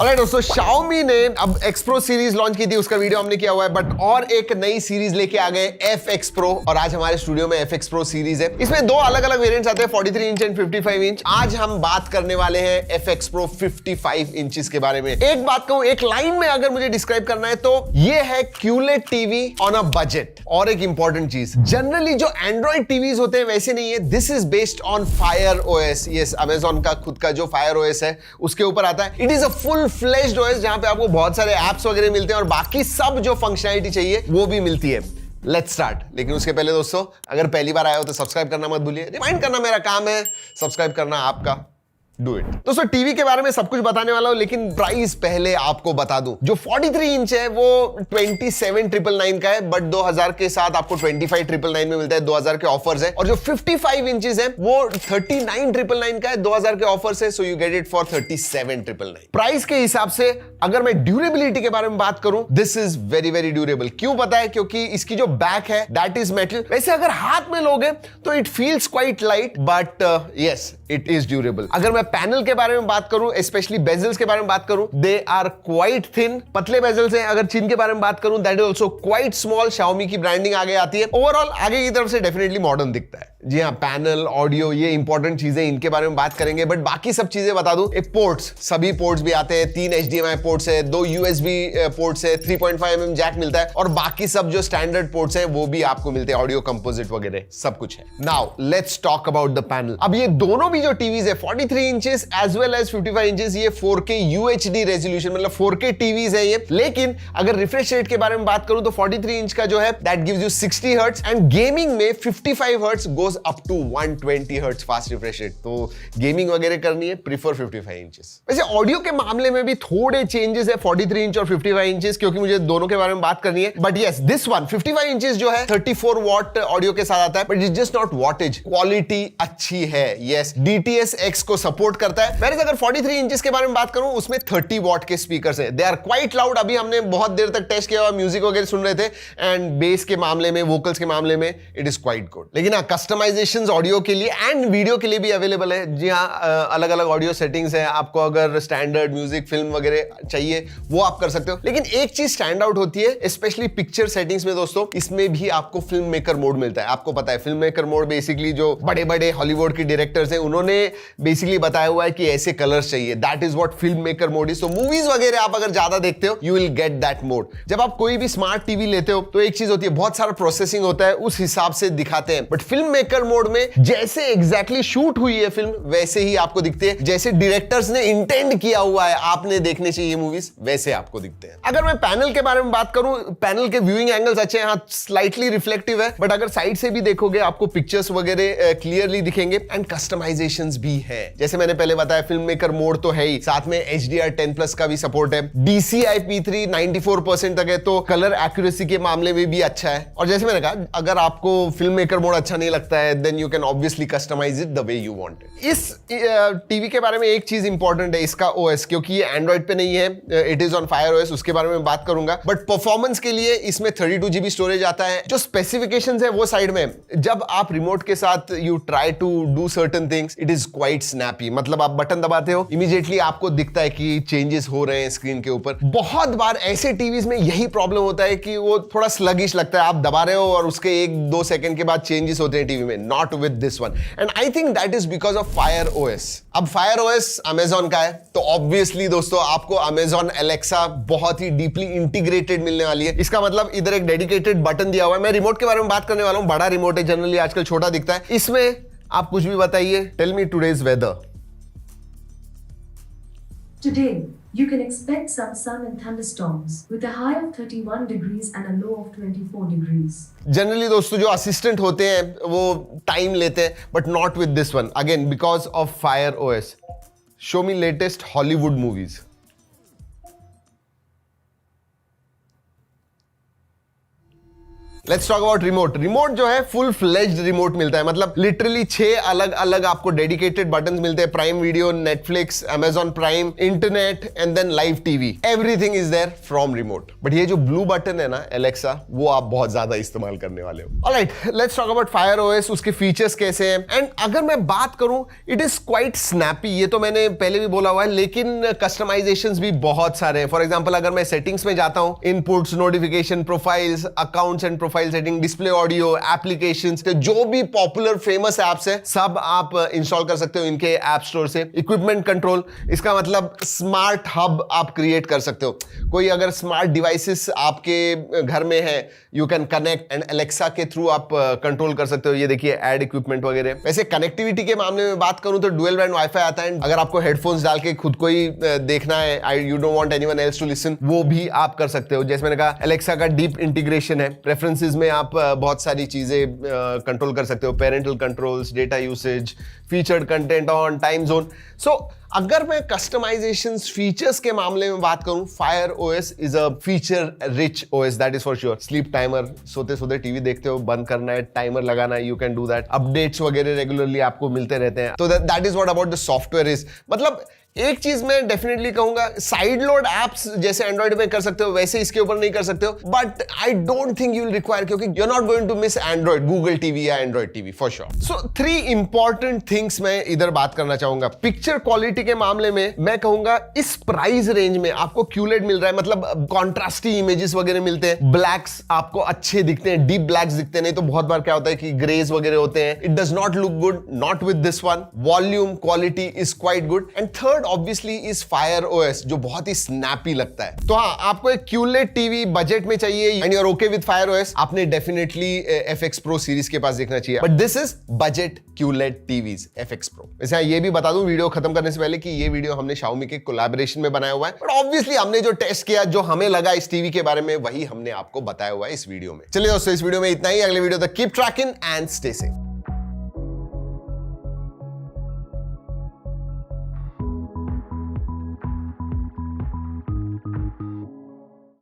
Alright दोस्तों, Xiaomi ने अब X Pro सीरीज लॉन्च की थी, उसका वीडियो हमने किया हुआ है, बट और एक नई सीरीज लेके आ गए FX Pro, और आज हमारे स्टूडियो में FX Pro सीरीज है। इसमें दो अलग अलग वेरिएंट्स आते हैं, 43 इंच एंड 55 इंच। आज हम बात करने वाले हैं FX Pro 55 इंचेस के बारे में। एक बात कहूं, एक लाइन में अगर मुझे डिस्क्राइब करना है तो ये है QLED TV on a budget. और एक इंपॉर्टेंट चीज, जनरली जो एंड्रॉइड टीवीज होते हैं वैसे नहीं है, this is based on Fire OS। Yes, Amazon का खुद का जो Fire OS है उसके ऊपर आता है। It is a full fleshed OS जहां पे आपको बहुत सारे एप्स वगैरह मिलते हैं और बाकी सब जो फंक्शनैलिटी चाहिए वो भी मिलती है। Let's start. लेकिन उसके पहले दोस्तों, अगर पहली बार आए हो तो सब्सक्राइब करना मत भूलिए। रिमाइंड करना मेरा काम है, सब्सक्राइब करना आपका। Do it. दोस्तों, टीवी के बारे में सब कुछ बताने वाला हूं, लेकिन प्राइस पहले आपको बता दूं। जो 43 इंच है वो 27,999 का है, बट 2000 के साथ आपको 25,999 में मिलता है, 2000 के ऑफर्स है। और जो 55 इंचेस है वो 39,999 का है, 2000 के ऑफर्स है, so you get it for 37,999। Price के हिसाब से अगर मैं ड्यूरेबिलिटी के बारे में बात करूं, this is very very durable. क्यों पता है? क्योंकि इसकी जो बैक है दैट इज मेटल। वैसे अगर हाथ में लोगे तो it feels quite light, but yes, it is durable. अगर मैं पैनल के बारे में बात करूं, स्पेशली बेजल्स के बारे में बात करूं, दे आर क्वाइट थिन, पतले बेजल्स हैं। अगर चिन के बारे में बात करूं, that is also quite small. Xiaomi की ब्रांडिंग आगे आती है। ओवरऑल आगे की तरफ से डेफिनेटली मॉडर्न दिखता है। जी हाँ, पैनल, ऑडियो, ये इंपॉर्टेंट चीजें, इनके बारे में बात करेंगे, बट बाकी सब चीजें बता दूं। एक पोर्ट्स, सभी पोर्ट्स भी आते हैं, 3 HDMI पोर्ट्स है, 2 USB पोर्ट्स है, 3.5mm जैक मिलता है, और बाकी सब जो स्टैंडर्ड पोर्ट्स हैं वो भी आपको मिलते हैं, ऑडियो कंपोजिट वगैरह सब कुछ है। Now let's talk about the panel. अब ये दोनों भी जो टीवीज है, 43 inches as well as 55 inches, ये 4K UHD रेजोल्यूशन, मतलब 4K टीवीज है ये। लेकिन अगर रिफ्रेश रेट के बारे में बात करूं तो 43 इंच का जो है that gives you 60 hertz, and gaming में 55 hertz goes up to 120 hertz fast refresh rate. तो गेमिंग वगैरह करनी है, प्रीफर 55 इंचेस। वैसे ऑडियो के मामले में भी थोड़े चेंजेस है 43 इंच और 55 इंचेस, क्योंकि मुझे दोनों के बारे में बात करनी है। But yes, this one 55 inches जो है 34 वॉट ऑडियो के साथ आता है, but it's just not wattage, quality अच्छी है। यस, DTS-X को सपोर्ट करता है। वैसे अगर 43 इंचेस के बारे में बात करूं, उसमें 30 वॉट के स्पीकर्स हैं। They are quite loud. अभी हमने बहुत देर तक टेस्ट किया, म्यूजिक वगैरह सुन रहे थे, एंड बेस के मामले में, वोकल्स के मामले में इट इज क्वाइट गुड। लेकिन हाँ, कस्टमाइजेशन ऑडियो के लिए एंड वीडियो के लिए भी अवेलेबल है। जी हाँ, अलग अलग ऑडियो सेटिंग्स है। आपको अगर स्टैंडर्ड म्यूजिक, फिल्म वगैरह चाहिए वो आप कर सकते हो। लेकिन एक चीज स्टैंड आउट होती है, स्पेशली पिक्चर सेटिंग्स में दोस्तों, इसमें भी आपको फिल्म मेकर मोड मिलता है। आपको पता है फिल्म मेकर मोड बेसिकली जो बड़े बड़े हॉलीवुड के डायरेक्टर्स हैं उन्होंने बेसिकली बताया हुआ है कि ऐसे कलर्स चाहिए। That is what film maker mode is. तो मूवीज वगैरह आप अगर ज्यादा देखते हो, you will get that mode. जब आप कोई भी स्मार्ट टीवी लेते हो तो एक चीज होती है, बहुत सारा प्रोसेसिंग होता है, उस हिसाब से दिखाते हैं। बट फिल्म मेकर मोड में जैसे एग्जैक्टली शूट हुई है फिल्म, वैसे ही आपको दिखते हैं। जैसे डायरेक्टर्स ने इंटेंड किया हुआ है आपने देखने चाहिए मूवीज, वैसे आपको दिखते हैं। अगर मैं पैनल के बारे में बात करूं, पैनल के व्यूइंग एंगल्स अच्छे हैं, हाँ स्लाइटली रिफ्लेक्टिव है, बट अगर साइड से भी देखोगे आपको पिक्चर्स वगैरह क्लियरली दिखेंगे, एंड कस्टमाइजेशंस भी है। जैसे मैंने पहले बताया, फिल्म मेकर मोड तो है ही, साथ में HDR10+ का भी सपोर्ट है। DCI-P3 94% तक है, तो कलर एक्यूरेसी के मामले में भी अच्छा है। और जैसे मैंने कहा, अगर आपको फिल्म मेकर मोड अच्छा नहीं लगता है, then you can obviously customize it the way you want it. इस टीवी के बारे में एक चीज इंपॉर्टेंट है, इसका OS, क्योंकि ये एंड्रॉइड पे नहीं है, it is on Fire OS, उसके बारे में बात करूंगा। बट परफॉर्मेंस के लिए इसमें 32 GB स्टोरेज आता है। जो स्पेसिफिकेशंस है वो साइड में, जब आप रिमोट के साथ you try to do certain things, it is quite snappy. मतलब आप बटन दबाते हो, इमीडिएटली आपको दिखता है कि चेंजेस हो रहे हैं स्क्रीन के ऊपर। बहुत बार ऐसे टीवीज में यही प्रॉब्लम होता है कि वो थोड़ा स्लगिश लगता है। आप दबा रहे हो और उसके 1-2 सेकंड के बाद चेंजेस होते हैं टीवी में। Not with this one, and I think that is because of Fire OS। अब Fire OS अमेजॉन का है, तो ऑब्वियसली दोस्तों आपको अमेजॉन Alexa बहुत ही डीपली इंटीग्रेटेड मिलने वाली है। इसका मतलब इधर एक डेडिकेटेड बटन दिया हुआ है। मैं रिमोट के बारे में बात करने वाला हूं। बड़ा रिमोट है, जनरली आजकल छोटा दिखता है। इसमें आप कुछ भी बताइए, tell me today's weather. Today, you can expect some sun and thunderstorms with a high of 31 degrees and a low of 24 degrees. Generally दोस्तों जो असिस्टेंट होते हैं वो टाइम लेते हैं, but not with this one, again because of Fire OS। Show me latest Hollywood movies. Let's talk about remote. Remote जो है full fledged remote मिलता है, मतलब लिटरली 6 अलग अलग आपको डेडिकेटेड बटन्स मिलते हैं। Prime Video, Netflix, Amazon Prime, internet and then live TV, everything is there from remote. But ये जो ब्लू बटन है ना एलेक्सा, वो आप बहुत ज्यादा इस्तेमाल करने वाले हो। Alright, let's talk about fire OS, उसके फीचर्स कैसे हैं। एंड अगर मैं बात करूं, इट इज क्वाइट स्नैपी, ये तो मैंने पहले भी बोला हुआ है, लेकिन कस्टमाइजेशंस भी बहुत सारे हैं। फॉर एग्जांपल अगर मैं सेटिंग्स में जाता हूं, inputs, notification, profiles, accounts and profile setting, display audio, applications, जो भी पॉपुलर फेमस एप्स है सब आप इंस्टॉल कर सकते हो इनके ऐप स्टोर से। इक्विपमेंट कंट्रोल, इसका मतलब स्मार्ट हब आप क्रिएट कर सकते हो। कोई अगर स्मार्ट डिवाइसेस आपके घर में है, you can connect and Alexa के थ्रू आप कंट्रोल कर सकते हो। ये देखिए ऐड इक्विपमेंट वगैरह। वैसे कनेक्टिविटी के मामले में बात करूं तो डुअल बैंड वाईफाई आता है। अगर आपको हेडफोन्स डाल के खुद को ही देखना है, you don't want anyone else to listen, वो भी आप कर सकते हो। जैसे मैंने कहा, एलेक्सा का डीप इंटीग्रेशन है। प्रेफरेंसेस में आप बहुत सारी चीजें कंट्रोल कर सकते हो, parental controls, data usage, featured content on, time zone. So अगर मैं कस्टमाइजेशंस, फीचर्स के मामले में बात करूं, Fire OS is a feature rich OS, that is for sure. Sleep timer, सोते सोते टीवी देखते हो, बंद करना है, टाइमर लगाना है, you can do that. Updates वगैरह रेगुलरली आपको मिलते रहते हैं। तो that is what about the software is. मतलब एक चीज मैं डेफिनेटली कहूंगा, साइड लोड एप्स जैसे एंड्रॉइड में कर सकते हो, वैसे इसके ऊपर नहीं कर सकते हो। But I don't think you will require, क्योंकि you are not going to miss Android, Google TV या Android TV for sure. So 3 important things मैं इधर बात करना चाहूंगा। पिक्चर क्वालिटी के मामले में मैं कहूंगा इस प्राइस रेंज में आपको QLED मिल रहा है, मतलब कॉन्ट्रास्टी इमेजेस वगैरह मिलते हैं, ब्लैक्स आपको अच्छे दिखते हैं, डीप ब्लैक्स दिखते हैं। नहीं तो बहुत बार क्या होता है कि ग्रेज वगैरह होते हैं। It does not look good, not with this one. Volume quality is quite good. And third obviously is fire OS, जो बहुत ही स्नैपी लगता है। तो हाँ, आपको एक QLED टीवी बजट में चाहिए and you are okay with Fire OS, आपने डेफिनेटली FX Pro सीरीज के पास देखना चाहिए। But this is budget QLED TVs FX Pro। वैसे ये भी बता दूं वीडियो खत्म करने से पहले कि ये वीडियो हमने Xiaomi के कोलैबोरेशन में बनाया हुआ है, बट ऑब्वियसली हमने जो टेस्ट किया, जो हमें लगा इस टीवी के बारे में, वही हमने आपको बताया हुआ है इस वीडियो में। चलिए दोस्तों, इस वीडियो में इतना ही। अगले वीडियो तक keep trekking and stay safe.